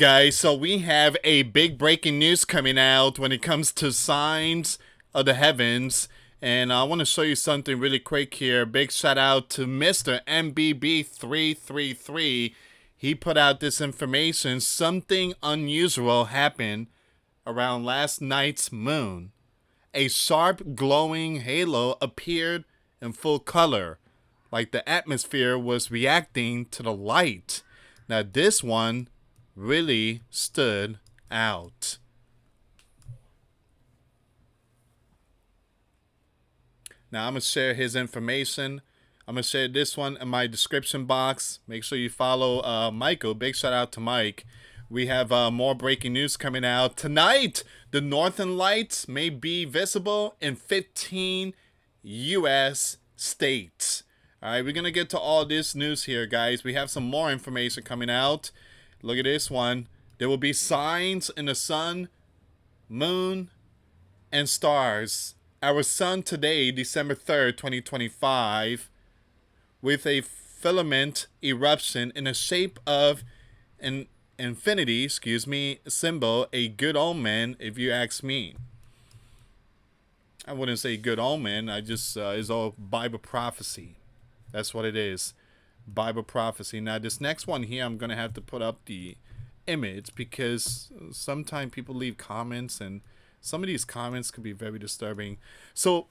guys, so we have a big breaking news coming out when it comes to signs of the heavens. And I want to show you something really quick here. Big shout out to Mr. MBB333. He put out this information. Something unusual happened around last night's moon. A sharp glowing halo appeared in full color, like the atmosphere was reacting to the light. Now this one really stood out. Now I'm going to share his information. I'm going to share this one in my description box. Make sure you follow Michael. Big shout out to Mike. We have more breaking news coming out. Tonight, the Northern Lights may be visible in 15 US states. All right, we're going to get to all this news here, guys. We have some more information coming out. Look at this one. There will be signs in the sun, moon, and stars. Our sun today, December 3rd, 2025, with a filament eruption in the shape of an infinity, symbol, a good omen, if you ask me. I wouldn't say good omen. I just, it's all Bible prophecy. That's what it is. Bible prophecy. Now, this next one here, I'm going to have to put up the image because sometimes people leave comments and some of these comments could be very disturbing. So,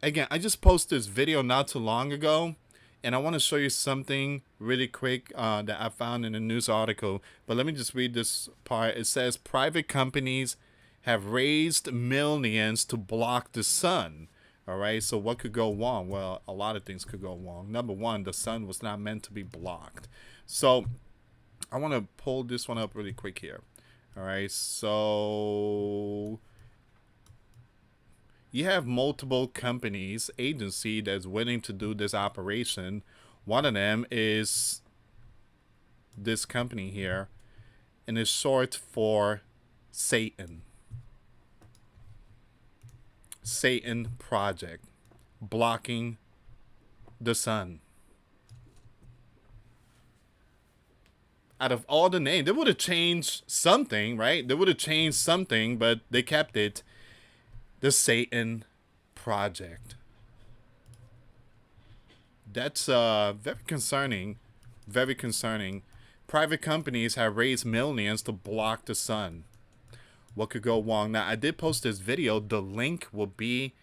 again, I just posted this video not too long ago, and I want to show you something really quick that I found in a news article. But let me just read this part. It says, private companies have raised millions to block the sun. All right, so what could go wrong? Well, a lot of things could go wrong. Number one, the sun was not meant to be blocked. So I want to pull this one up really quick here. All right, so you have multiple companies, agency that's willing to do this operation. One of them is this company here, and it's short for Satan. Satan Project, blocking the sun. Out of all the names, they would have changed something, right? They would have changed something, but they kept it the Satan Project. That's very concerning. Very concerning. Private companies have raised millions to block the sun. What could go wrong? Now, I did post this video. The link will be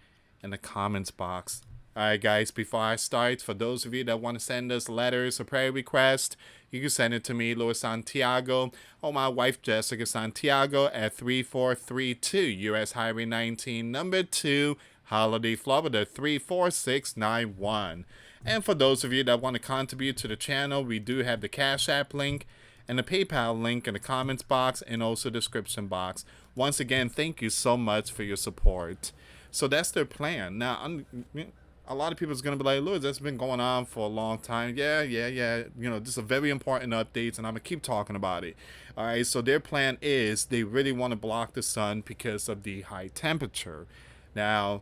in the comments box. Alright, guys, before I start, for those of you that want to send us letters or prayer requests, you can send it to me, US Santiago, or my wife, Jessica Santiago, at 3432 US Highway 19, number 2, Holiday, Florida, 34691. And for those of you that want to contribute to the channel, we do have the Cash App link and the PayPal link in the comments box and also description box. Once again, thank you so much for your support. So that's their plan. Now, a lot of people is going to be like, Louis, that's been going on for a long time. Yeah. You know, this is a very important update, and I'm going to keep talking about it. All right, so their plan is they really want to block the sun because of the high temperature. Now,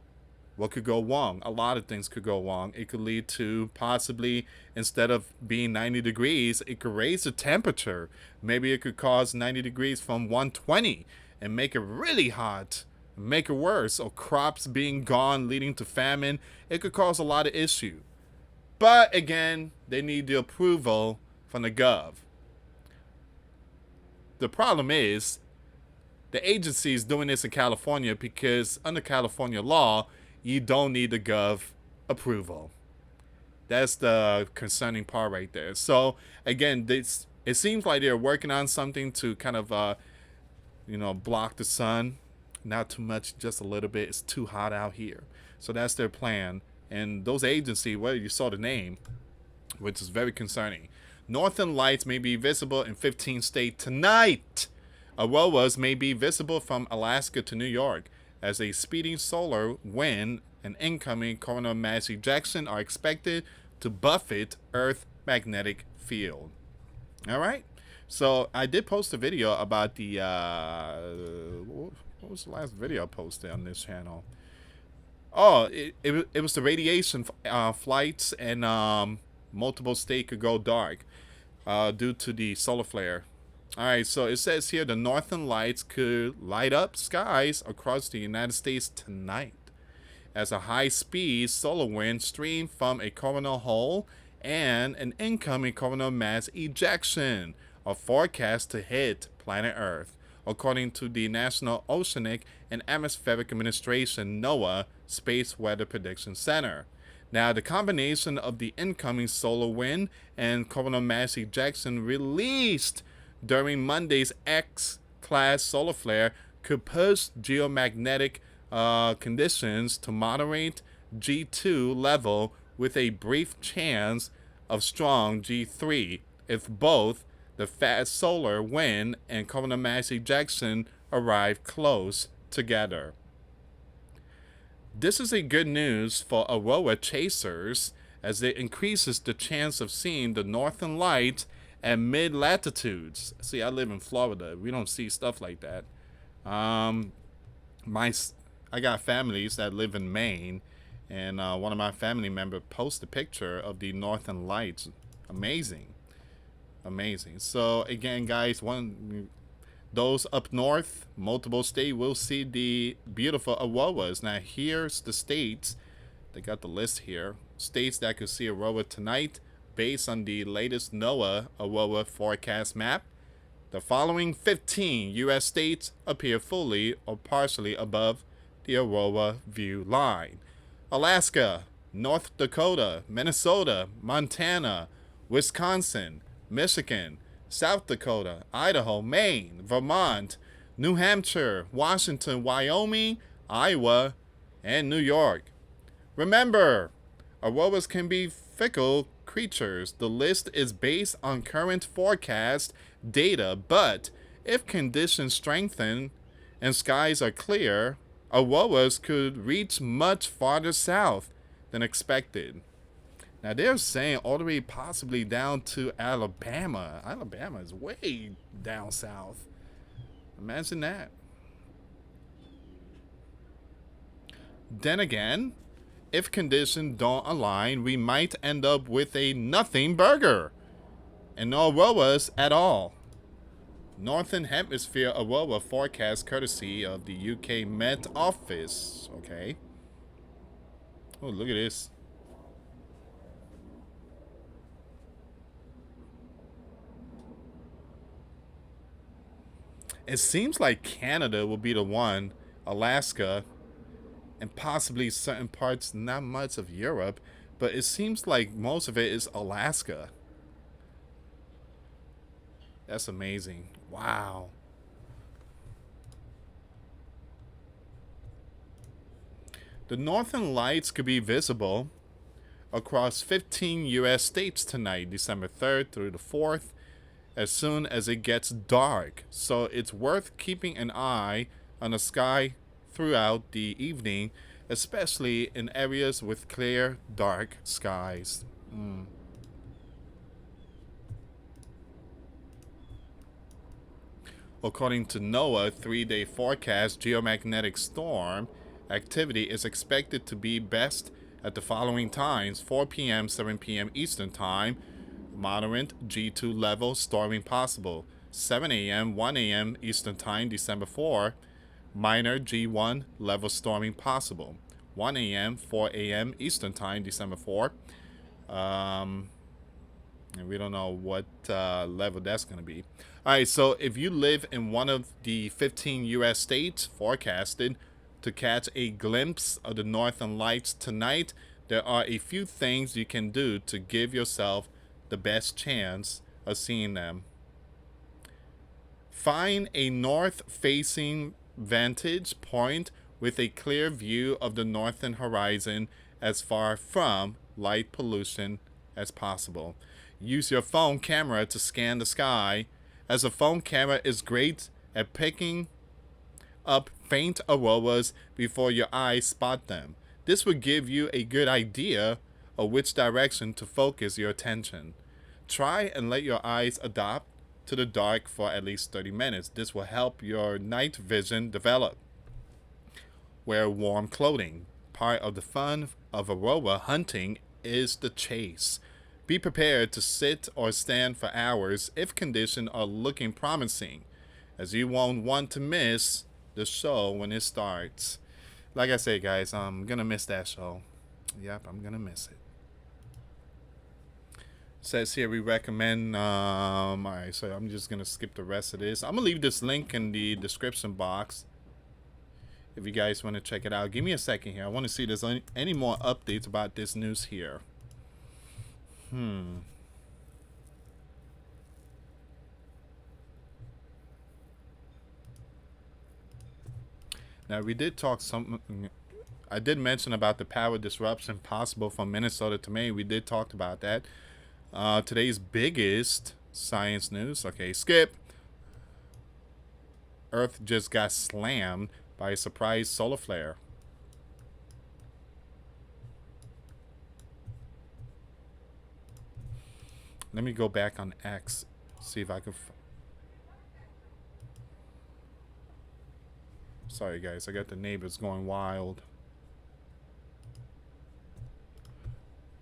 what could go wrong? A lot of things could go wrong. It could lead to possibly, instead of being 90 degrees, it could raise the temperature. Maybe it could cause 90 degrees from 120 and make it really hot, make it worse, or crops being gone leading to famine. It could cause a lot of issue. But again, they need the approval from the gov. The problem is the agency is doing this in California because under California law, you don't need the gov approval. That's the concerning part right there. So again, it seems like they're working on something to kind of, block the sun. Not too much, just a little bit. It's too hot out here. So that's their plan. And those agencies, well, you saw the name, which is very concerning. Northern Lights may be visible in 15 states tonight. Auroras may be visible from Alaska to New York, as a speeding solar wind and incoming coronal mass ejection are expected to buffet Earth's magnetic field. All right. So I did post a video about the what was the last video I posted on this channel? Oh, it was the radiation flights, and multiple states could go dark due to the solar flare. All right, so it says here the northern lights could light up skies across the United States tonight as a high-speed solar wind stream from a coronal hole and an incoming coronal mass ejection are forecast to hit planet Earth, according to the National Oceanic and Atmospheric Administration NOAA Space Weather Prediction Center. Now, the combination of the incoming solar wind and coronal mass ejection released during Monday's X-class solar flare could push geomagnetic conditions to moderate G2 level with a brief chance of strong G3 if both the fast solar wind and coronal mass ejection arrive close together. This is a good news for aurora chasers as it increases the chance of seeing the northern lights at mid latitudes. See, I live in Florida. We don't see stuff like that. I got families that live in Maine, and one of my family members posted a picture of the northern lights. Amazing, amazing. So again, guys, those up north, multiple states will see the beautiful auroras. Now here's the states. They got the list here. States that could see aurora tonight based on the latest NOAA aurora forecast map. The following 15 U.S. states appear fully or partially above the aurora view line: Alaska, North Dakota, Minnesota, Montana, Wisconsin, Michigan, South Dakota, Idaho, Maine, Vermont, New Hampshire, Washington, Wyoming, Iowa, and New York. Remember, auroras can be fickle creatures. The list is based on current forecast data, but if conditions strengthen and skies are clear, auroras could reach much farther south than expected. Now they're saying all the way possibly down to Alabama. Alabama is way down south. Imagine that. Then again, if conditions don't align, we might end up with a nothing burger and no auroras at all. Northern Hemisphere aurora forecast courtesy of the UK Met Office. Okay. Oh, look at this. It seems like Canada will be the one, Alaska, and possibly certain parts, not much of Europe, but it seems like most of it is Alaska. That's amazing. Wow. The northern lights could be visible across 15 U.S. states tonight, December 3rd through the 4th, as soon as it gets dark. So it's worth keeping an eye on the sky throughout the evening, especially in areas with clear, dark skies. According to NOAA 3-day forecast, geomagnetic storm activity is expected to be best at the following times: 4 p.m., 7 p.m. Eastern Time, moderate G2 level storming possible. 7 a.m., 1 a.m. Eastern Time, December 4, minor G1 level storming possible. 1 a.m., 4 a.m. Eastern Time, December 4. And we don't know what level that's going to be. All right, so if you live in one of the 15 U.S. states forecasted to catch a glimpse of the northern lights tonight, there are a few things you can do to give yourself the best chance of seeing them. Find a north-facing vantage point with a clear view of the northern horizon as far from light pollution as possible. Use your phone camera to scan the sky, as a phone camera is great at picking up faint auroras before your eyes spot them. This will give you a good idea of which direction to focus your attention. Try and let your eyes adapt to the dark for at least 30 minutes. This will help your night vision develop. Wear warm clothing. Part of the fun of aurora hunting is the chase. Be prepared to sit or stand for hours if conditions are looking promising, as you won't want to miss the show when it starts. Like I say, guys, I'm gonna miss that show. Yep, I'm gonna miss it. Says here we recommend. Alright, so I'm just gonna skip the rest of this. I'm gonna leave this link in the description box if you guys want to check it out. Give me a second here. I want to see if there's any more updates about this news here. Now we did talk some. I did mention about the power disruption possible from Minnesota to Maine. We did talk about that. Today's biggest science news. Okay, skip. Earth just got slammed by a surprise solar flare. Let me go back on X. See if I can. Sorry, guys. I got the neighbors going wild.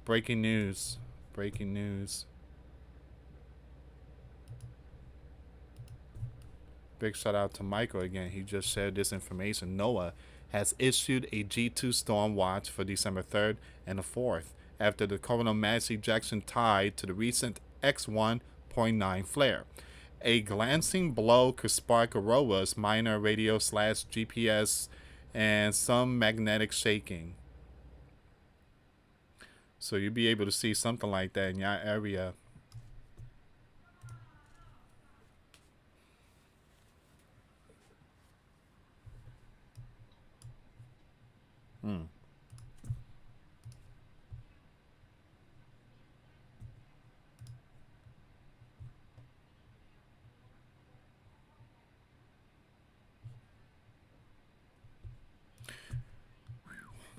Breaking news. Breaking news. Big shout out to Michael again. He just shared this information. NOAA has issued a G2 storm watch for December 3rd and the 4th after the coronal mass ejection tied to the recent X1.9 flare. A glancing blow could spark auroras, minor radio/GPS, and some magnetic shaking. So you'll be able to see something like that in your area.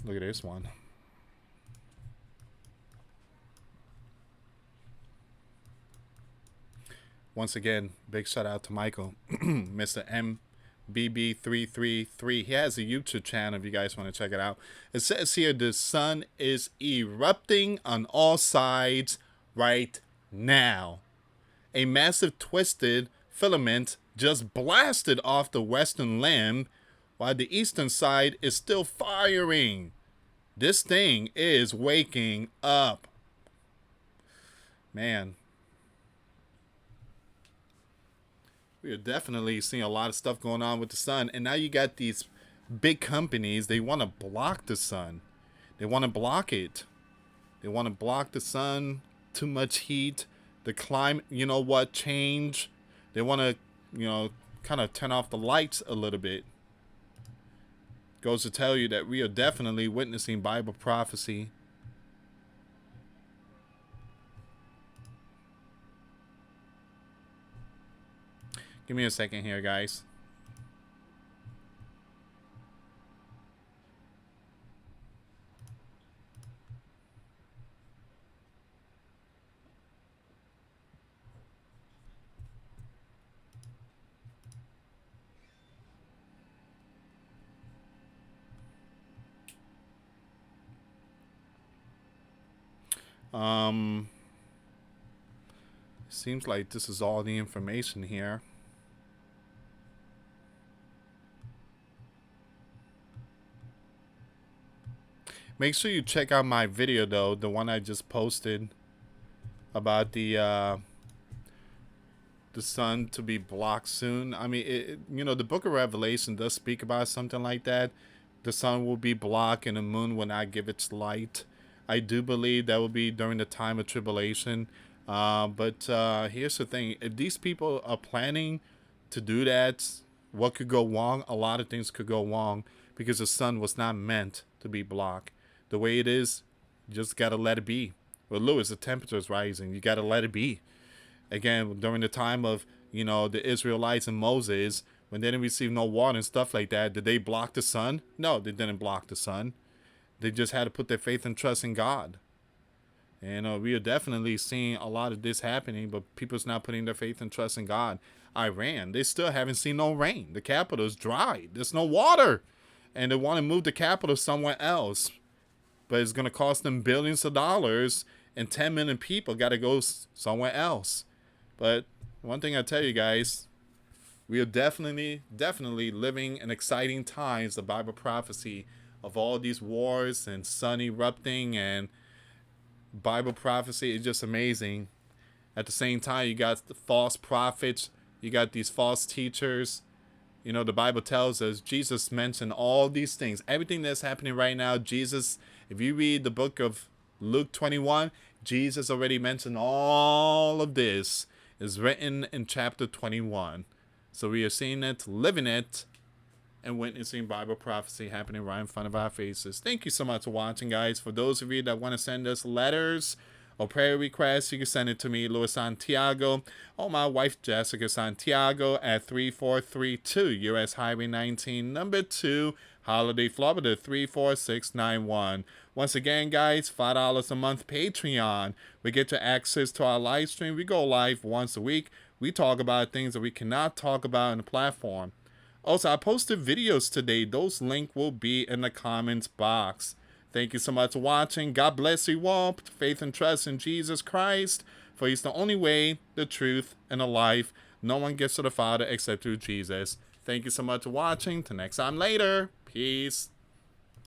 Look at this one. Once again, big shout out to Michael, Mr. MBB333. He has a YouTube channel if you guys want to check it out. It says here the sun is erupting on all sides right now. A massive twisted filament just blasted off the western limb while the eastern side is still firing. This thing is waking up. Man. We are definitely seeing a lot of stuff going on with the sun. And now you got these big companies. They want to block the sun. They want to block it. They want to block the sun. Too much heat. The climate, you know what, change. They want to, kind of turn off the lights a little bit. Goes to tell you that we are definitely witnessing Bible prophecy. Give me a second here, guys. Seems like this is all the information here. Make sure you check out my video, though, the one I just posted about the sun to be blocked soon. I mean, the Book of Revelation does speak about something like that. The sun will be blocked and the moon will not give its light. I do believe that will be during the time of tribulation. But here's the thing. If these people are planning to do that, what could go wrong? A lot of things could go wrong because the sun was not meant to be blocked. The way it is, you just got to let it be. Well, Lewis, the temperature is rising. You got to let it be. Again, during the time of, the Israelites and Moses, when they didn't receive no water and stuff like that, did they block the sun? No, they didn't block the sun. They just had to put their faith and trust in God. And we are definitely seeing a lot of this happening, but people's not putting their faith and trust in God. Iran, they still haven't seen no rain. The capital is dry. There's no water. And they want to move the capital somewhere else. But it's going to cost them billions of dollars. and 10 million people got to go somewhere else. But one thing I tell you guys, we are definitely living in exciting times. The Bible prophecy of all these wars and sun erupting and Bible prophecy is just amazing. At the same time, you got the false prophets, you got these false teachers. You know, the Bible tells us Jesus mentioned all these things. Everything that's happening right now, Jesus, if you read the book of Luke 21, Jesus already mentioned all of this is written in chapter 21. So we are seeing it, living it, and witnessing Bible prophecy happening right in front of our faces. Thank you so much for watching, guys. For those of you that want to send us letters or prayer requests, you can send it to me, US Santiago, or my wife, Jessica Santiago, at 3432 US Highway 19, number 2, Holiday, Florida, 34691. Once again, guys, $5 a month Patreon. We get to access to our live stream. We go live once a week. We talk about things that we cannot talk about on the platform. Also, I posted videos today. Those links will be in the comments box. Thank you so much for watching. God bless you all. Put faith and trust in Jesus Christ, for He's the only way, the truth, and the life. No one gets to the Father except through Jesus. Thank you so much for watching. Till next time later. Peace.